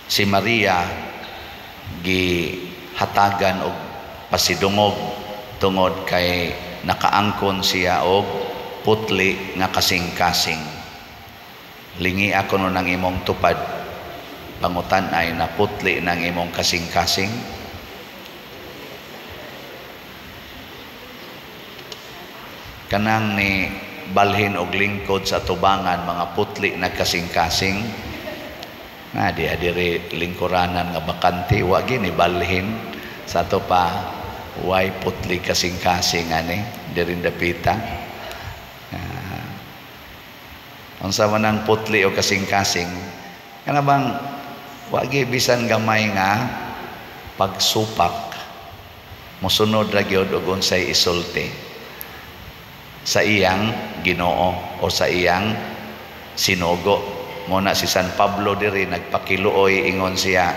Si Maria gihatagan og pasidungog tungod kay nakaangkon siya og putli nga kasing-kasing. Lingi ako no nang imong tupad, pangutan ay na putli ng imong kasing-kasing. Kanang ni balhin og lingkod sa tubangan mga putli na kasing-kasing, nga di adiri lingkuranan nga bakante, wa gini balhin sa to pa way putli kasing-kasing ani dirin dapita. Unsa man ang putli o kasing-kasing, kana bang wa gi bisan gamay nga pagsupak mosunod ra gyud og unsay isulti sa iyang Ginoo o sa iyang sinugo. Muna si San Pablo diri nagpakiluoy, ingon siya,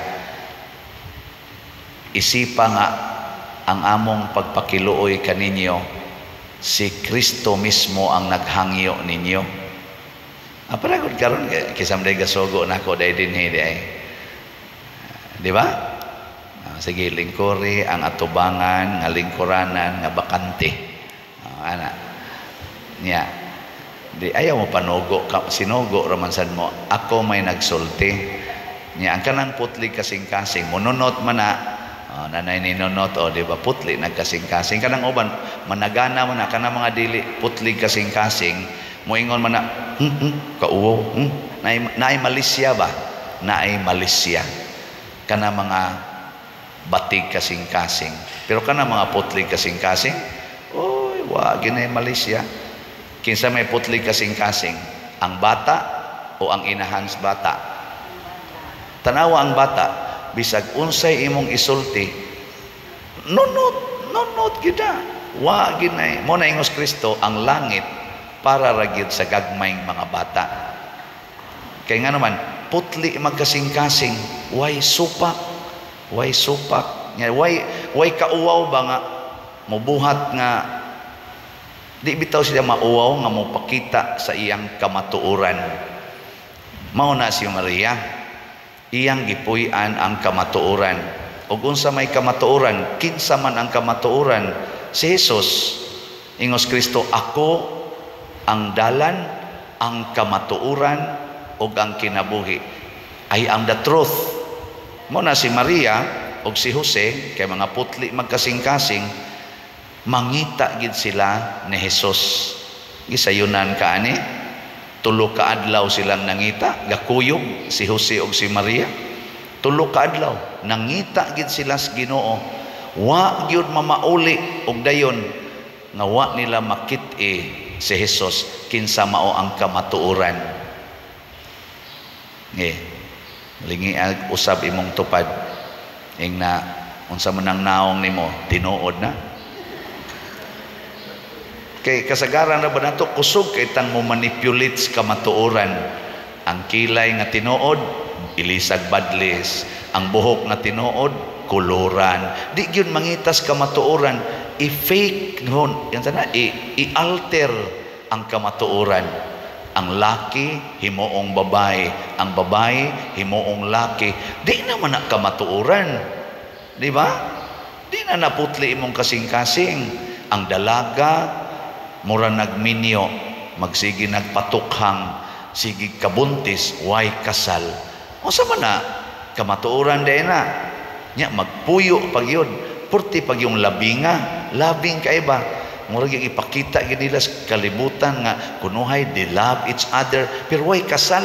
isipa nga ang among pagpakiluoy kaninyo, si Kristo mismo ang naghangyo ninyo. Aparagod karon kisam day gasogo nako day dinhi day. Di ba? Sige, lingkuri ang atubangan nga lingkuranan nga bakante. Ana. Niya. Di ayaw mo panugo, sinugo ramansan mo, ako may nagsulti. Niya, ang kanang putli kasing-kasing, mununot man na, nanay ninunot, o di ba, putli nagkasing-kasing. Kanang uban, managana mo na, kanang mga dili, putli kasing-kasing, muingon man na, kauwo, naay Malaysia ba? Naay Malaysia. Kanang mga batig kasing-kasing. Pero kanang mga putli kasing-kasing, oy, wag ginay Malaysia. Kinsa may putli kasing-kasing, ang bata o ang inahan sa bata. Tanawa ang bata, bisag unsay imong isulti, nunot kita. Wa ginay mo na ingos Kristo ang langit para ragyod sa gagmayng mga bata. Kay nga naman putli magkasing-kasing, way supak, way kauwaw ba nga mobuhat nga di bitaw sila mauwaw nga mo pakita sa iyang kamatuoran. Mao na si Maria, iyang gipuy-an ang kamatuoran. Ug unsa may kamatuoran, kinsa man ang kamatuoran, si Jesus. Ingos Kristo, ako ang dalan, ang kamatuoran ug ang kinabuhi. I am the truth. Mao na si Maria ug si Jose, kay mga putli magkasing-kasing, mangita gid sila ni Jesus. Gisayunan kaani, tulo ka adlaw silang nangita, gakuyog si Jose ug si Maria. Tulo ka adlaw nangita gid sila sa Ginoo. Wa gyud mamauli og dayon nga wa nila makit-i si Jesus kinsa mao ang kamatuoran. Lingi usab imong tupad ing na unsa man ang naong nimo tinuod na. Kay kasagaran na ba nato kusog kay tang mo manipulate sa kamatuoran. Ang kilay nga tinuod ilisag badlis, ang buhok nga tinuod kuluran. Di gyud mangitas kamatuoran, i-fake noon, yan sana i-alter ang kamatuoran. Ang laki himuong babae, ang babae himuong laki. Di naman na kamatuoran. Di ba? Di na naputli imong kasing-kasing. Ang dalaga mura nagminyo, magsigi nagpatukhang, sige kabuntis, way kasal. O sa mana, kamatuoran din na. Nya, magpuyo pag yun. Purti pag yung labing kaiba. Mura yung ipakita nila sa kalibutan nga, kunuhay, they love each other. Pero way kasal,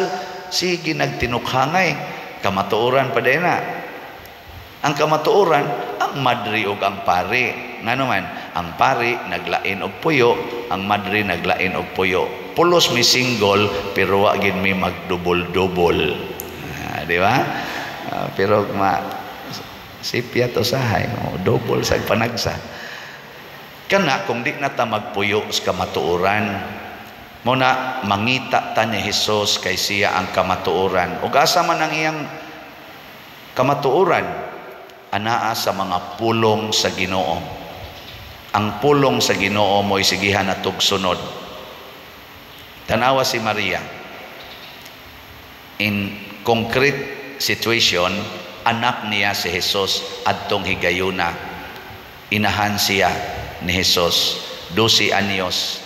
sige nagtinukhangay. Kamatuoran pa din na. Ang kamatuoran, ang madri o ang pari. Nga naman, ang pari naglain og puyo, ang madri naglain og puyo. Pulos mi single, pero wa gid mi magdubol-dubol. Di ba? Pero sipya to sahay, double sa panagsa. Kana kung di na ta magpuyo sa kamatuoran, mo na mangita ta ni Jesus kay siya ang kamatuoran. Ug asa man ang iyang kamatuoran, anaa sa mga pulong sa Ginoo. Ang pulong sa Ginoo mo'y sigihan at tugsunod. Tanawa si Maria. In concrete situation, anak niya si Jesus adtong higayuna. Inahan siya ni Jesus 12 anyos.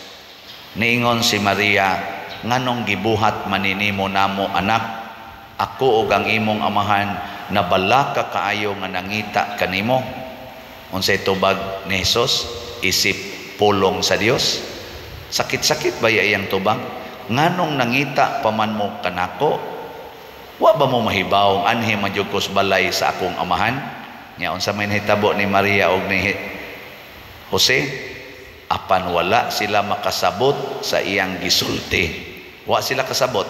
Niingon si Maria, nganong gibuhat maninimo namo anak, ako og ang imong amahan nabala ka kaayo nga nangita kanimo. Unsay tubag ni Jesus? Isip pulong sa Dios. Sakit-sakit ba iyang tubang? Nganong nangita paman mo kanako? Wa ba mo mahibaw anhi magyugos balay sa akong amahan? Nya unsa may nahitabo ni Maria og ni Jose? Apan wala sila makasabot sa iyang gisulti. Wa sila kasabot.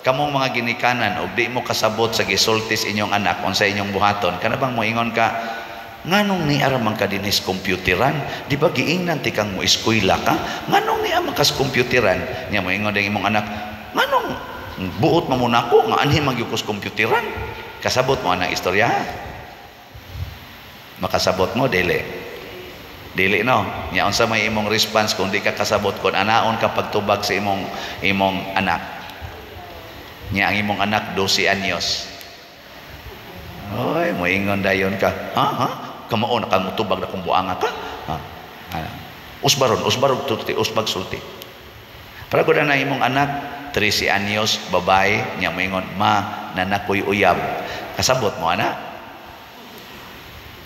Kamong mga ginikanan og di mo kasabot sa gisulti sa inyong anak unsa inyong buhaton, kana bang moingon ka, nganong ni aramang ka dinis kompyuteran? Di ba giingnan ti kang mo eskwela ka? Nganong ni makas kompyuteran? Nya moingon ding imong anak, nganong buot mo muna ko nga anhi magyukos kompyuteran? Kasabot mo anang istorya? Makasabot mo dili no. Nya unsa may imong response kung di ka kasabot kon anaon ka pagtubag sa imong anak? Nya ang imong anak 12 anyos. Oy, moingon dayon ka. Ha? Kamao na kang mutubag na kung buanga ka? Ha? Usbaron tuti, usbag sulti. Para ko na imong anak 13 anyos, babae, nya moingon, ma, nanakoy uyab. Kasabot mo ana?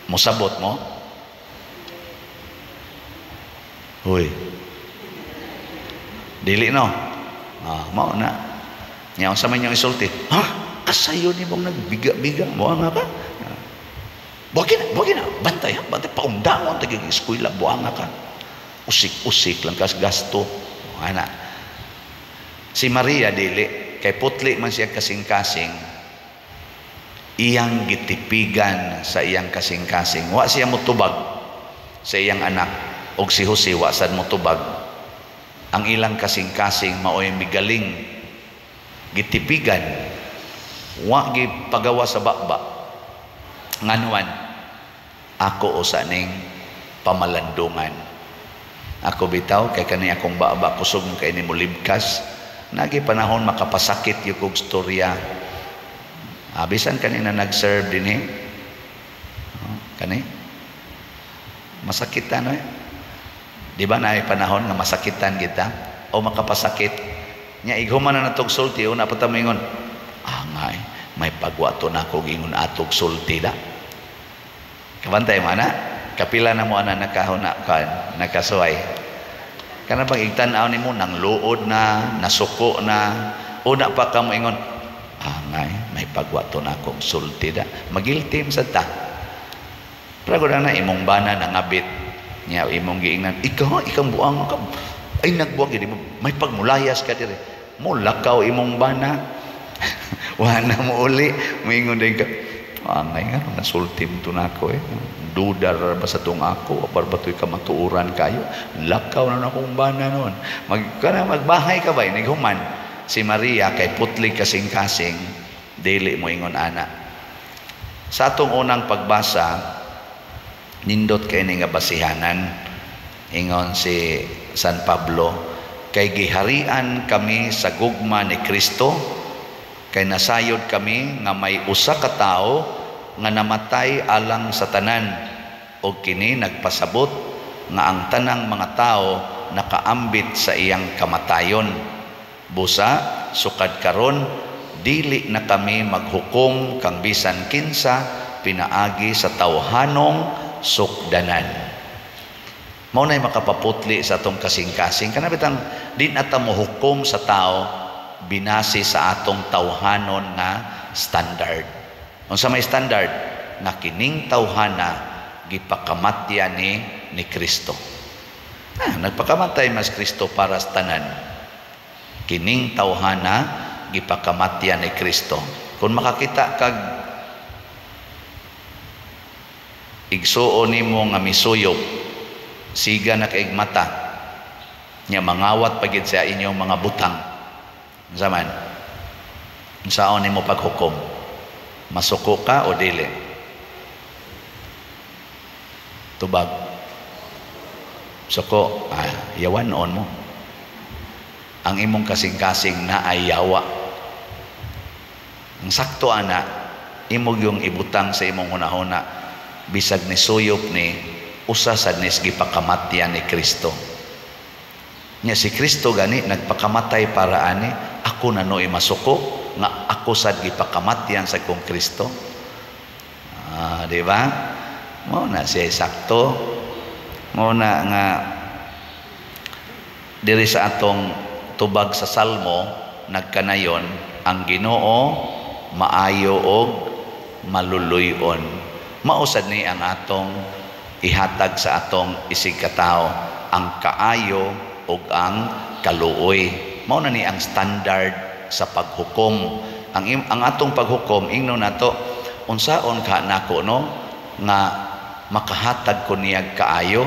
Musabot mo? Hoy. Dili no. Mao na. Nya unsa man yung isulti? Ha? Kasayo ni mong nagbiga-biga mo nga ka? Buwagi na, bantay paundangon tagig eskwela buanga ka. Usik-usik lang kas gasto. Ana. Si Maria dili kay putli man siya kasing-kasing. Iyang gitipigan sa iyang kasing-kasing. Wa siya motubag sa iyang anak og si Jose wa sad motubag. Ang ilang kasing-kasing maoy migaling gitipigan. Wa gi pagawa sa bakba. Nganuan ako usa ning pamalandungan. Ako bitaw kay kani akong baba kusog kay ni mo libkas. Nagi panahon makapasakit yung kong storya. Abisan kanina nag-serve din kani masakitan di ba na panahon nga masakitan kita o makapasakit nya ighuman na natog sulti una pa ta mingon angay may pagwato na ko gingon atog sulti da kabantay mana kapila na mo ana nakasuway kana bang igtan-aw nimo nang luod na nasuko na una pa ka mo ingon angay may pagwato na akong sulti da magiltim sa ta pero ko na imong bana nangabit nya imong giingnan ikang buang ka ay nagbuang gid may pagmulayas ka dire mo lakaw imong bana wala mo uli moingon din ka angay nga nasultim to nako dudar ba sa tong ako apar batoy ka matuuran kayo lakaw na akong bana noon magbahay ka ba nighuman si Maria kay putlig kasing-kasing dili mo ingon ana sa atong unang pagbasa nindot kay ni nga basihanan ingon si San Pablo kay giharian kami sa gugma ni Kristo kay nasayod kami nga may usa ka tawo nga namatay alang sa tanan o kini nagpasabot nga ang tanang mga tao nakaambit sa iyang kamatayon busa sukad karon dili na kami maghukom kang bisan kinsa pinaagi sa tawhanong sukdanan. Mao nay makapaputli sa atong kasing-kasing kana bitang di na ta mohukom sa tao binasi sa atong tawhanon nga standard. Unsa may standard nga kining tawhana gipakamatyan ni Kristo. Nagpakamatay mas Kristo para sa tanan. Kining tawhana gipakamatyan ni Kristo. Kung makakita kag igsuon nimo nga misuyop siga na kaig mata nya mangawat pagid sa inyong mga butang zaman unsaon nimo paghukom masuko ka o dili tubag suko yawan on mo ang imong kasing-kasing na ay yawa. Ang sakto ana, imong yung ibutang sa imong hunahuna bisag ni suyop ni usa sad ni gipakamatyan ni Kristo. Nya si Kristo gani nagpakamatay para ani ako nanoy masuko nga ako sad gipakamatyan sa kong Kristo. Di ba? Mo na siya sakto. Mo na nga diri sa atong tubag sa Salmo nagkanayon ang Ginoo maayo og maluluyon. Mausad ni ang atong ihatag sa atong isig katao ang kaayo ug ang kaluoy. Mao na ni ang standard sa paghukom. Ang atong paghukom ingnon nato unsaon ka nako no nga makahatag ko niya kaayo,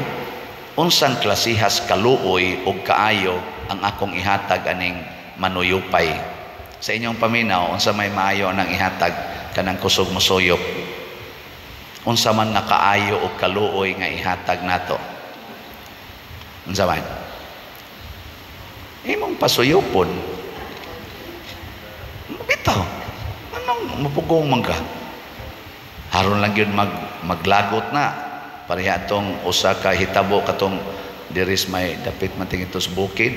unsang klasihas kaluoy ug kaayo ang akong ihatag aning manuyupay. Sa inyong paminaw unsa may maayo nang ihatag kanang kusog mosuyop? Unsa man nga kaayo ug kaluoy nga ihatag nato? Unsa man? Imong pasuyopon. Bitaw. Anong mapugong man ka? Haron lang yun maglagot na. Pareha atong usa ka hitabo katong diris may dapit matingitos bukid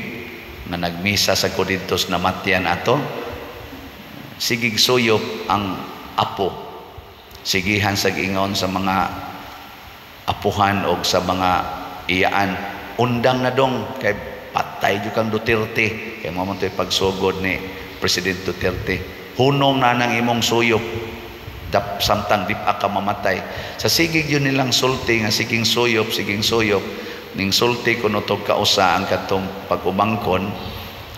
na nagmisa sa kudintos na matyan ato. Sigig suyop ang apo. Sigihan sa ingon sa mga apuhan o sa mga iyaan. Undang na dong kay patay jud kang Duterte. Kay mo man to'y pagsugod ni President Duterte. Hunong na ng imong suyop. Samtang di pa ka mamatay. Sa sigig yun nilang sulti nga siging suyop ning sulti kuno tog kausa ang katong pag-umangkon.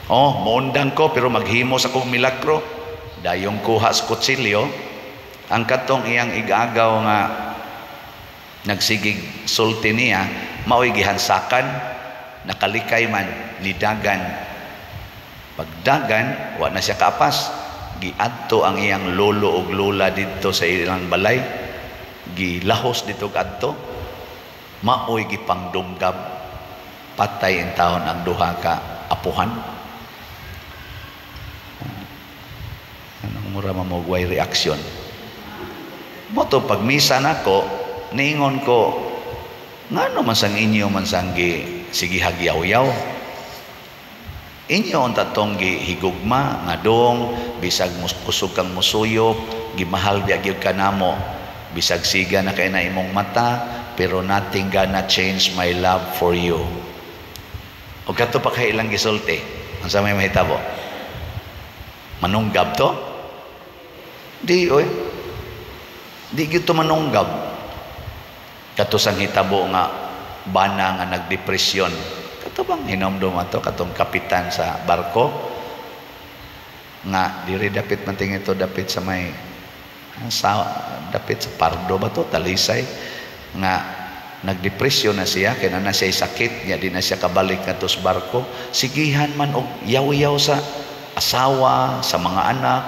Maundang ko pero maghimo sa kong milagro. Dayong kuha sa kutsilyo ang katong iyang igagaw nga nagsigig sulti niya mao'y gihansakan, nakalikay man nidagan. Pagdagan wa na siya kaapas. Giadto ang iyang lolo ug lola dito sa ilang balay, gilahos dito adto, maoy gipangdumgab, patay in taon ang duha ka apuhan. Anong mura mamugway reaksyon? Mo to pagmisa nako, niingon ko, ngano man sang inyo man sang sige hagyaw-yaw. Inyo ang tatong gihigugma nga dong bisag kusog kang musuyop gimahal biag ka namo bisag siga na kay na imong mata pero nothing gonna change my love for you. O kato pa kay ilang gisulti unsa may mahitabo? Manunggab to? Di oy. Di gyud to manunggab. Kato sang hitabo nga bana nga nagdepresyon. Ito bang hinomdom ato katong kapitan sa barko nga diri dapit man tingin ito dapit sa may dapit sa Pardo ba to Talisay nga nagdepresyon na siya kaya na siya sakit niya di na siya kabalik nga sa barko sigihan man og yaw-yaw sa asawa sa mga anak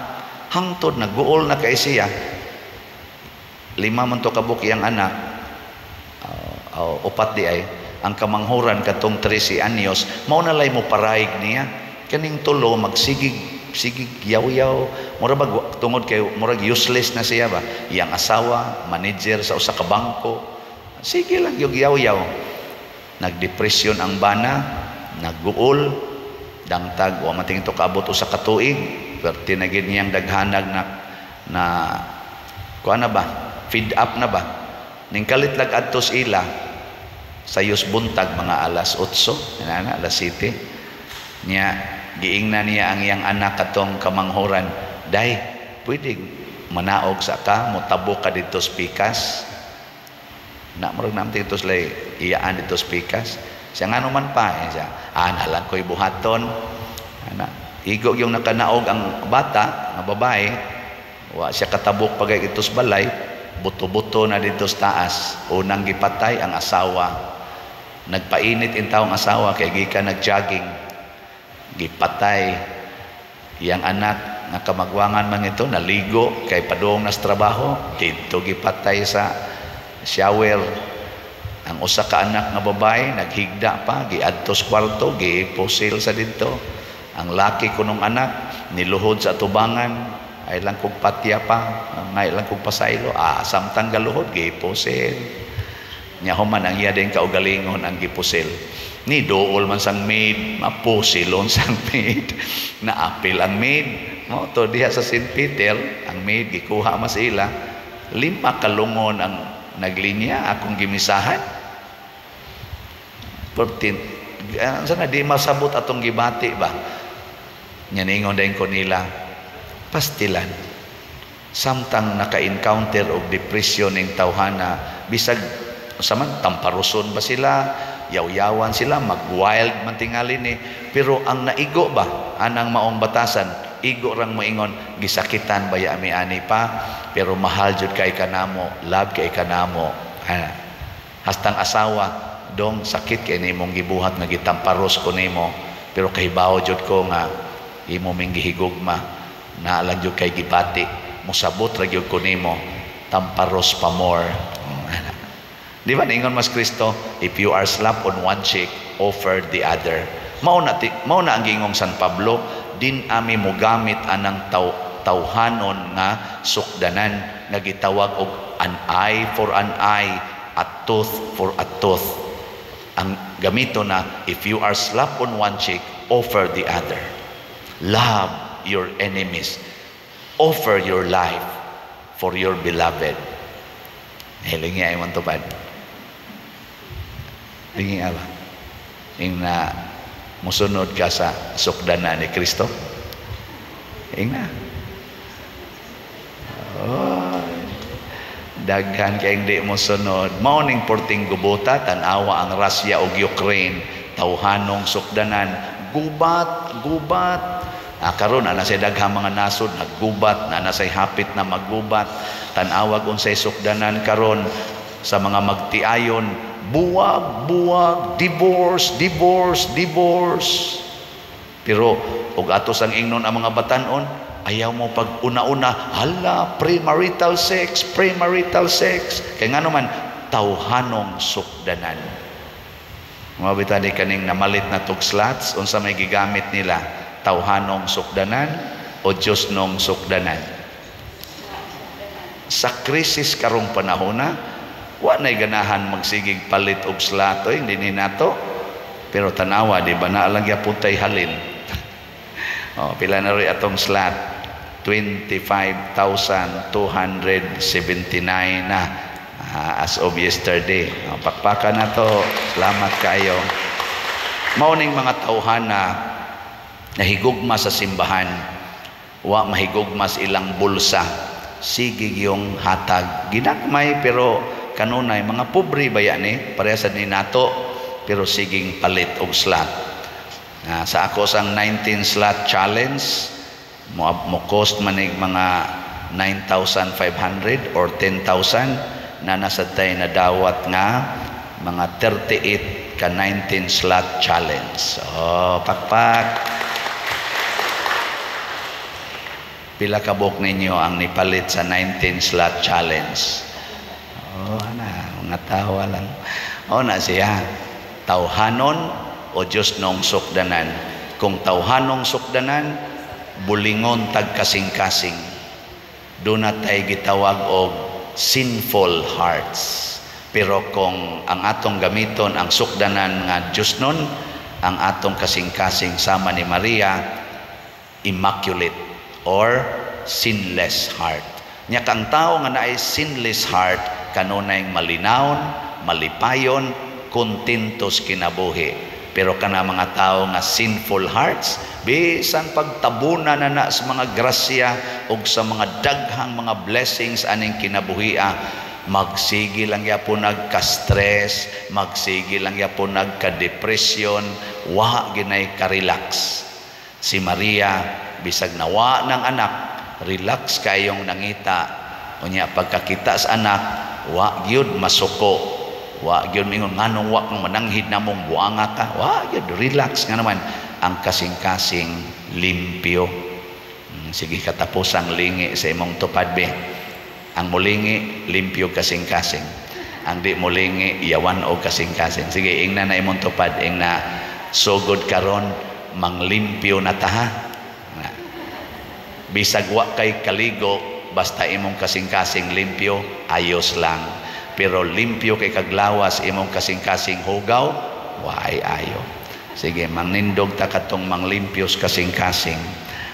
hangtod naguol na kay siya 5 man to kabuk iyang anak upat di ay ang kamanghuran katong 13 anyos mao na lay mo paraig niya kaning tulo magsigig yaw-yaw mura ba tungod kay murag useless na siya ba iyang asawa manager sa usa ka bangko sige lang yung yaw-yaw nagdepresyon ang bana nagguol dangtag wa mating to kaabot usa ka tuig perti na gid niyang daghanag na kuan na ba feed up na ba ning kalit lag adtos ila sayos buntag mga alas 8 alas 7 niya giingna niya ang iyang anak katong kamanghuran day pwede manaog sa ka motabo ka dito sa pikas na murag namti ito slay iyaan dito sa pikas siya nga naman pa siya nalang ko'y buhaton igog yung nakanaog ang bata nga babae wa siya katabok pagay ito sa balay buto-buto na dito sa taas unang gipatay ang asawa nagpainit in taong asawa kay gikan nagjogging gipatay iyang anak nga kamagwangan man ito naligo kay padung nas trabaho dito gipatay sa shower ang usa ka anak nga babae naghigda pa giadto sa kwarto gipusil sa dito Ang laki ko nung anak niluhod sa tubangan, ay lang kog patya pa, ngay lang kog pasaylo, samtang galuhod gipusil. Nya human ang iya din kaugalingon ang gipusil. Ni dool man sang maid, mapusilon sang maid. Naapil ang maid. No, to diha sa St. Peter, ang maid gikuha mas ila. 5 kalungon ang naglinya akong gimisahan. 14. Sana di masabot atong gibati ba? Nyaningon din ko nila, pastilan. Samtang naka-encounter og depression ng tawhana, bisag saman tamparuson ba sila, yaw-yawan sila, mag-wild man tingali ni, pero ang naigo ba anang maong batasan, igo rang moingon gisakitan ba ya ani pa, pero mahal jud kay kanamo, love kay kanamo. Hastang asawa dong sakit kay nimong gibuhat nga gitamparos ko nimo, pero kahibaw jud ko nga imo ming gihigugma, naalang jud kay gibati, musabot ra gyud ko nimo, tamparos pa more. Di ba ningon mas Kristo, if you are slapped on one cheek, offer the other. Mao na ang gingong San Pablo, din ami mo gamit anang tawhanon nga sukdanan nga gitawag og an eye for an eye, a tooth for a tooth. Ang gamito na, if you are slapped on one cheek, offer the other. Love your enemies. Offer your life for your beloved. Hilingi ay man tupad. Hilingi ba? Ing na musunod ka sa sukdanan ni Kristo. Ing na. Oh, daghan kay hindi mo sunod. Mao ning porting gubuta, tanawa ang Russia ug Ukraine, tawhanong sukdanan, gubat. Karon ana say daghang mga nasod naggubat, na say hapit na maggubat. Tanawag unsay sukdanan karon sa mga magtiayon, buwag, divorce. Pero ug atos ang ingnon ang mga batan-on, ayaw mo pag una-una, hala, premarital sex. Kaya nga naman, tawhanong sukdanan. Mabita di kaning namalit na tugslats, unsa may gigamit nila, tawhanong sukdanan o Diyos nong sukdanan. Sa krisis karong panahona, wa na'y ganahan magsigig palit og slatoy, hindi ni nato. Pero tanawa, di ba, naalang yapon tay halin. Pila na rin atong slot, 25,279 na as of yesterday. Pakpakan na to, salamat kayo. Mauning mga tawhana nahigugma sa simbahan, wa mahigugma sa ilang bulsa, sigig yung hatag ginakmay, pero kanunay mga pobre bayan parehas ni nato, pero siging palit og slot. Sa ako sang 19 slot challenge, mo cost manig mga 9,500 or 10,000 na nasa tay na dawat nga mga 38 ka 19 slot challenge. Pakpak. Pila ka buok ninyo ang nipalit sa 19 slot challenge? Mga tawa lang. Na siya, tawhanon o Diyos nong sukdanan. Kung tawhanong sukdanan, bulingon tag kasing-kasing. Doon na tayo gitawag og sinful hearts. Pero kung ang atong gamiton ang sukdanan nga Diyos nun, ang atong kasing-kasing sama ni Maria, immaculate or sinless heart. Nya kang tao nga naay sinless heart, kanunay malinawon, malipayon, kontentos kinabuhi. Pero kana mga tao nga sinful hearts, bisan pagtabunan na sa mga grasya o sa mga daghang mga blessings aning kinabuhia, magsigi lang yapon nagka-stress, magsigi lang yapon nagka-depression, wa ginay ka-relax. Si Maria, bisag nawa ng anak, relax kayong nangita. Unya pagkakita sa anak, wa gyud masuko, wa gyud mingon nganong wa kang mananghid namong buanga ka, wa gyud relax nga naman ang kasing-kasing limpyo. Sige, katapusang lingi sa imong tupad be. Ang mulingi limpyo kasing-kasing, ang di mulingi iyawan o kasing-kasing. Sige, ingna na imong tupad, ingna sugod karon manglimpyo na taha. Bisag wa kay kaligo, basta imong kasing-kasing limpyo, ayos lang. Pero limpyo kay kaglawas, imong kasing-kasing hugaw, waay ayo. Sige, mangnindog ta katong manglimpyos kasing-kasing.